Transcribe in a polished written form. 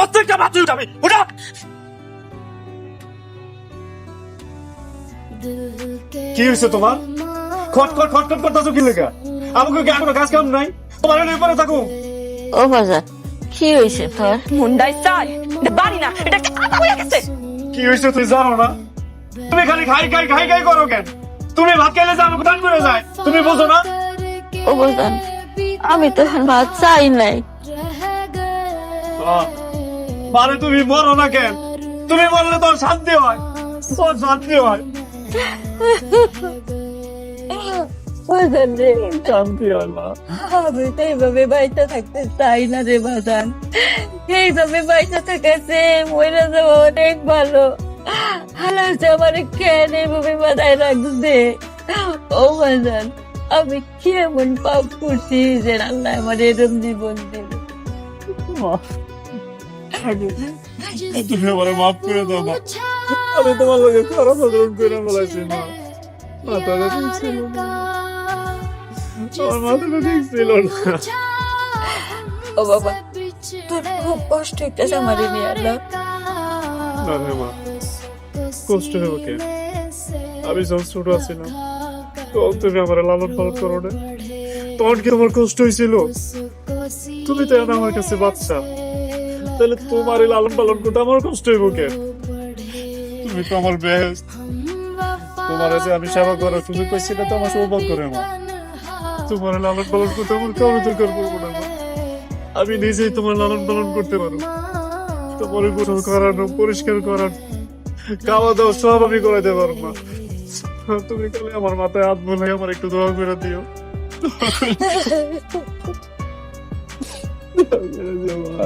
প্রত্যেকটা বাথরুম যাবে ওটা। কি হয়েছে তোমার? খট খট খট খট করতেছো কি লেখা? আমাকে কি এখনো কাজ কাম নাই? তোমার পরে থাকো। ও বাজার কি হয়েছে তোর? মুন্ডাই চাই এটা বাড়ি না, এটা একটা কথা হয়ে গেছে। কি হয়েছে তুই জানো না? তুমি খালি খাই খাই খাই খাই করো কেন? তুমি ভাত খাইলে যে আমাকে টান করে যায়, তুমি বোঝো না? ও বাজার আমি তো এখন ভাত চাই নাই। মানে তুমি মরো না কেন? তুমি মরলে তোর শান্তি হয়, তোর শান্তি হয়। বাজান রে শান্তি হয় না। আমি তো এইভাবে বাইতে থাকতে চাই না রে বাজান। এইভাবে বাইতে থাকাছে মহিলা যাওয়া অনেক ভালো। হালাল যে আমার কেন এইভাবে বাধায় রাখছে? ও বাজান আমি কি এমন পাপ করছি যে আল্লাহ আমার এরম জীবন দিল? তুমি আমার মাফ করে দাও মা। আমি তোমার লোকে খারাপ আচরণ করে বলাইছি মা। মাথাটা ঠিক ছিল না, আমার মাথাটা ঠিক ছিল না। ও বাবা তোর খুব কষ্ট হইতেছে আমার নিয়ে আল্লাহ। না রে মা, কষ্ট হবে কেন? আমি যখন ছোট আছিলাম তখন তুমি আমার লালন পালন করো না, তখন কি আমার কষ্ট হয়েছিল? তুমি তো এখন আমার কাছে বাচ্চা, তাহলে তোমার এই লালন পালন করতে আমার কষ্ট হইব কেন? তুমি তো আমার বেস্ট, তোমার যে আমি সেবা করার সুযোগ পাইছি না তো আমার সৌভাগ্য করে মা। তোমার লালন পালন করতে আমার কারো দরকার পড়বো না মা। আমি নিজেই তোমার লালন পালন করতে পারবো, তোমার গোসল করানো, পরিষ্কার করানো, খাওয়া দাওয়া সব আমি করাইতে পারবো মা। তুমি খালি আমার মাথায় হাত বলে আমার একটু দোয়া করে দিও। দোয়া করে দিও মা।